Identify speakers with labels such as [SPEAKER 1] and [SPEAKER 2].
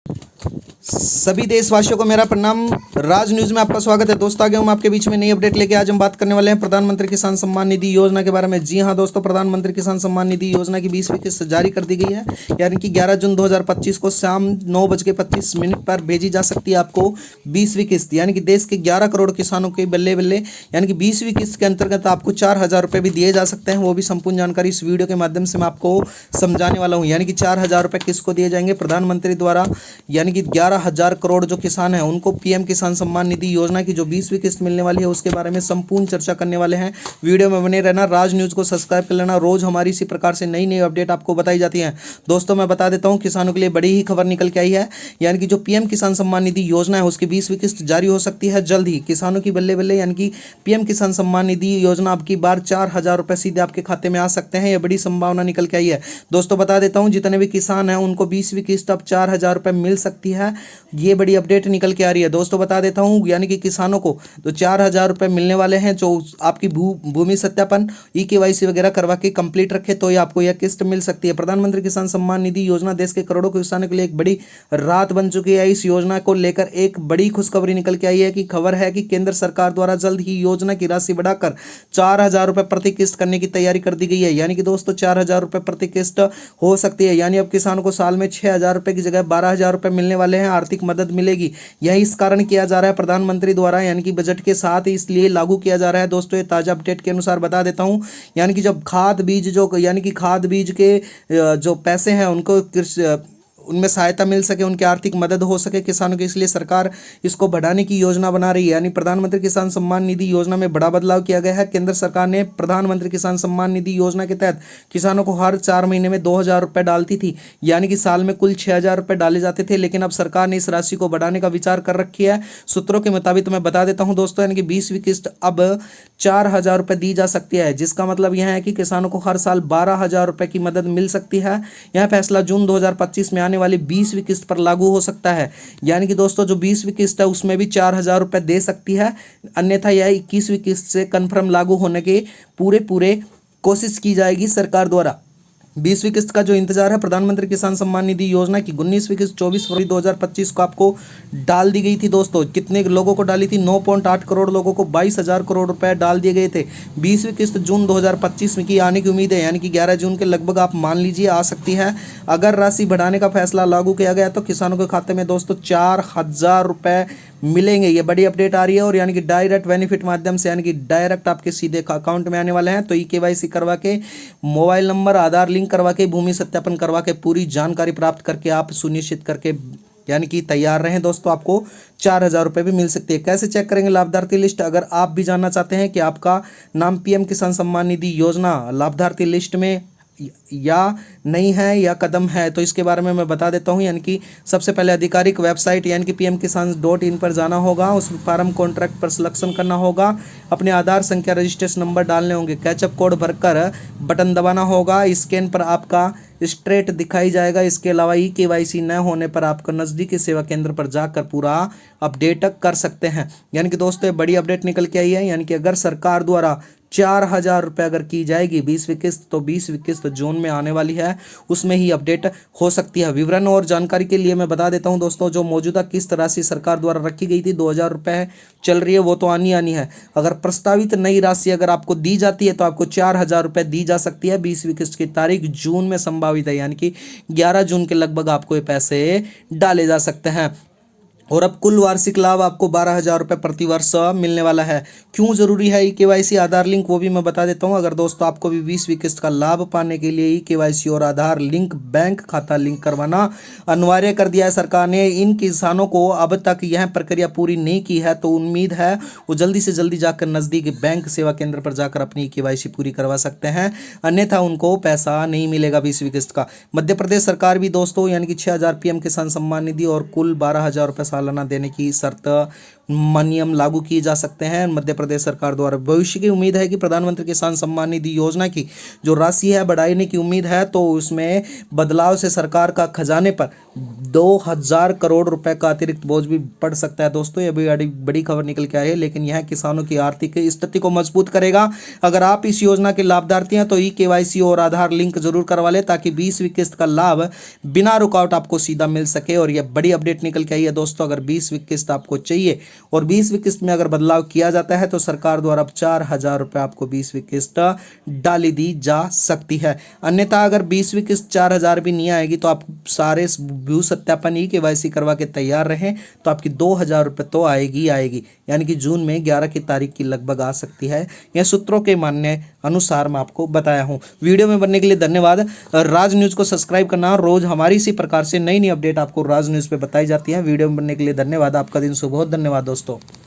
[SPEAKER 1] सभी देशवासियों को मेरा प्रणाम। राज न्यूज़ में आपका स्वागत है। दोस्तों आगे हम आपके बीच में नई अपडेट लेके आज हम बात करने वाले हैं प्रधानमंत्री किसान सम्मान निधि योजना के बारे में। जी हां दोस्तों, प्रधानमंत्री किसान सम्मान निधि योजना की 20वीं किस्त जारी कर दी गई है, यानी कि 11 जून 2025 को शाम 9:25 पर भेजी जा सकती है आपको 20वीं किस्त, यानी कि देश के 11 करोड़ किसानों के बल्ले बल्ले, यानी कि 20वीं किस्त के अंतर्गत आपको 4,000 रुपये भी दिए जा सकते हैं। वो भी संपूर्ण जानकारी इस वीडियो के माध्यम से मैं आपको समझाने वाला हूँ। यानी कि 4,000 रुपये किसको दिए जाएंगे प्रधानमंत्री द्वारा, यानी कि 11,000 करोड़ जो किसान हैं उनको पीएम किसान सम्मान निधि योजना की जो 20वीं किस्त मिलने वाली है उसके बारे में संपूर्ण चर्चा करने वाले हैं। वीडियो में बने रहना, राज न्यूज़ को सब्सक्राइब कर लेना। रोज हमारी इसी प्रकार से नई नई अपडेट आपको बताई जाती है। दोस्तों मैं बता देता हूं, किसानों के लिए बड़ी ही खबर निकल के आई है, यानी कि जो पीएम किसान सम्मान निधि योजना है उसकी 20वीं किस्त जारी हो सकती है जल्द ही। किसानों की बल्ले बल्ले, यानी कि पीएम किसान सम्मान निधि योजना अब की बार 4,000 रुपये सीधे आपके खाते में आ सकते हैं। यह बड़ी संभावना निकल के आई है। दोस्तों बता देता हूं, जितने भी किसान हैं उनको 20वीं किस्त अब 4,000 रुपये मिल सकती है। ये बड़ी अपडेट निकल के आ रही है। दोस्तों बता देता हूं, यानी कि किसानों को तो 4,000 रुपये मिलने वाले हैं। जो आपकी भूमि सत्यापन EKYC वगैरह करवा के कंप्लीट रखे तो ये आपको यह किस्त मिल सकती है। प्रधानमंत्री किसान सम्मान निधि योजना देश के करोड़ों किसानों के लिए एक बड़ी राहत बन चुकी है। इस योजना को लेकर एक बड़ी खुशखबरी निकल के आई है कि खबर है कि केंद्र सरकार द्वारा जल्द ही योजना की राशि बढ़ाकर 4,000 रुपये प्रति किस्त करने की तैयारी कर दी गई है। यानी कि दोस्तों 4,000 रुपये प्रति किस्त हो सकती है, यानी अब किसानों को साल में 6,000 रुपये की जगह 12,000 रुपये मिलने वाले हैं। आर्थिक मदद मिलेगी। यह इस कारण किया जा रहा है प्रधानमंत्री द्वारा, यानी कि बजट के साथ इसलिए लागू किया जा रहा है। दोस्तों ये ताजा अपडेट के अनुसार बता देता हूं, यानी कि जब खाद बीज जो, यानी कि खाद बीज के जो पैसे हैं उनको उनमें सहायता मिल सके, उनकी आर्थिक मदद हो सके किसानों की, इसलिए सरकार इसको बढ़ाने की योजना बना रही है। यानी प्रधानमंत्री किसान सम्मान निधि योजना में बड़ा बदलाव किया गया है। केंद्र सरकार ने प्रधानमंत्री किसान सम्मान निधि योजना के तहत किसानों को हर 4 महीने में 2,000 रुपये डालती थी, यानी कि साल में कुल 6,000 रुपये डाले जाते थे। लेकिन अब सरकार ने इस राशि को बढ़ाने का विचार कर रखी है। सूत्रों के मुताबिक मैं बता देता हूं दोस्तों, यानी कि 20वीं किस्त अब 4,000 रुपये दी जा सकती है, जिसका मतलब यह है कि किसानों को हर साल 12,000 रुपये की मदद मिल सकती है। यह फैसला जून 2025 में आने वाली 20वीं किस्त पर लागू हो सकता है। यानी कि दोस्तों जो 20वीं किस्त है उसमें भी 4,000 रुपये दे सकती है, अन्यथा यह 21वीं किस्त से कन्फर्म लागू होने की पूरे कोशिश की जाएगी सरकार द्वारा। 20वीं किस्त का जो इंतजार है, प्रधानमंत्री किसान सम्मान निधि योजना की 19वीं किस्त 24 फरवरी 2025 को आपको डाल दी गई थी। दोस्तों कितने लोगों को डाली थी? 9.8 करोड़ लोगों को 22,000 करोड़ रुपए डाल दिए गए थे। 20वीं किस्त जून 2025 में की आने की उम्मीद है, यानी कि 11 जून के लगभग आप मान लीजिए आ सकती है। अगर राशि बढ़ाने का फैसला लागू किया गया तो किसानों के खाते में दोस्तों 4,000 रुपये मिलेंगे। ये बड़ी अपडेट आ रही है, और यानी कि डायरेक्ट बेनिफिट माध्यम से, यानी कि डायरेक्ट आपके सीधे अकाउंट में आने वाले हैं। तो EKYC करवा के, मोबाइल नंबर आधार लिंक करवा के, भूमि सत्यापन करवा के, पूरी जानकारी प्राप्त करके आप सुनिश्चित करके यानी कि तैयार रहें दोस्तों, आपको 4,000 रुपये भी मिल सकती है। कैसे चेक करेंगे लाभार्थी लिस्ट? अगर आप भी जानना चाहते हैं कि आपका नाम पीएम किसान सम्मान निधि योजना लाभार्थी लिस्ट में या नहीं है या कदम है, तो इसके बारे में मैं बता देता हूं। यानी कि सबसे पहले आधिकारिक वेबसाइट यानी कि pmkisan.in पर जाना होगा, उस फार्म कॉन्ट्रैक्ट पर सिलेक्शन करना होगा, अपने आधार संख्या रजिस्ट्रेशन नंबर डालने होंगे, कैचअप कोड भरकर बटन दबाना होगा। स्कैन पर आपका स्ट्रेट दिखाई जाएगा। इसके अलावा EKYC न होने पर आपको नज़दीकी सेवा केंद्र पर जाकर पूरा अपडेट कर सकते हैं। यानी कि दोस्तों बड़ी अपडेट निकल के आई है, यानी कि अगर सरकार द्वारा 4,000 रुपये अगर की जाएगी 20वीं किस्त, तो 20वीं किस्त जून में आने वाली है, उसमें ही अपडेट हो सकती है। विवरण और जानकारी के लिए मैं बता देता हूं दोस्तों, जो मौजूदा किस्त राशि सरकार द्वारा रखी गई थी 2,000 रुपये चल रही है, वो तो आनी है। अगर प्रस्तावित नई राशि अगर आपको दी जाती है तो आपको 4,000 रुपये दी जा सकती है। 20वीं किस्त की तारीख जून में संभावित है, यानी कि 11 जून के लगभग आपको ये पैसे डाले जा सकते हैं। और अब कुल वार्षिक लाभ आपको 12,000 रुपये प्रति वर्ष मिलने वाला है। क्यों जरूरी है EKYC आधार लिंक, वो भी मैं बता देता हूं। अगर दोस्तों आपको भी 20वीं किस्त का लाभ पाने के लिए EKYC और आधार लिंक, बैंक खाता लिंक करवाना अनिवार्य कर दिया है सरकार ने। इन किसानों को अब तक यह प्रक्रिया पूरी नहीं की है, तो उम्मीद है वो जल्दी से जल्दी जाकर नज़दीकी बैंक सेवा केंद्र पर जाकर अपनी EKYC पूरी करवा सकते हैं, अन्यथा उनको पैसा नहीं मिलेगा 20वीं किस्त का। मध्य प्रदेश सरकार भी दोस्तों, यानी कि 6,000 PM किसान सम्मान निधि और कुल 12,000 रुपये सालाना देने की शर्त नियम लागू किए जा सकते हैं मध्य प्रदेश सरकार द्वारा। भविष्य की उम्मीद है कि प्रधानमंत्री किसान सम्मान निधि योजना की जो राशि है बढ़ाने की उम्मीद है, तो उसमें बदलाव से सरकार का खजाने पर 2000 करोड़ रुपए का अतिरिक्त बोझ भी पड़ सकता है। दोस्तों ये भी बड़ी खबर निकल के आई है, लेकिन यह किसानों की आर्थिक स्थिति को मजबूत करेगा। अगर आप इस योजना के लाभार्थी हैं तो KYC और आधार लिंक जरूर करवा लें, ताकि 20वीं किस्त का लाभ बिना रुकावट आपको सीधा मिल सके। और यह बड़ी अपडेट निकल के आई है दोस्तों। अगर 20वीं किस्त आपको चाहिए और 20वीं किस्त में अगर बदलाव किया जाता है तो सरकार द्वारा 4000 रुपये आपको 20वीं किस्त डाली दी जा सकती है। अन्यथा अगर 20वीं किस्त 4000 भी नहीं आएगी तो आप सारे भू सत्यापन KYC करवा के तैयार रहें, तो आपकी 2000 रुपये तो आएगी, यानी कि जून में 11 की तारीख की लगभग आ सकती है। यह सूत्रों के मानने अनुसार मैं आपको बताया हूं। वीडियो में बनने के लिए धन्यवाद। राज न्यूज़ को सब्सक्राइब करना, रोज हमारी इसी प्रकार से नई अपडेट आपको राज न्यूज़ पे बताई जाती है। वीडियो में बनने के लिए धन्यवाद। आपका दिन शुभ हो। धन्यवाद दोस्तों।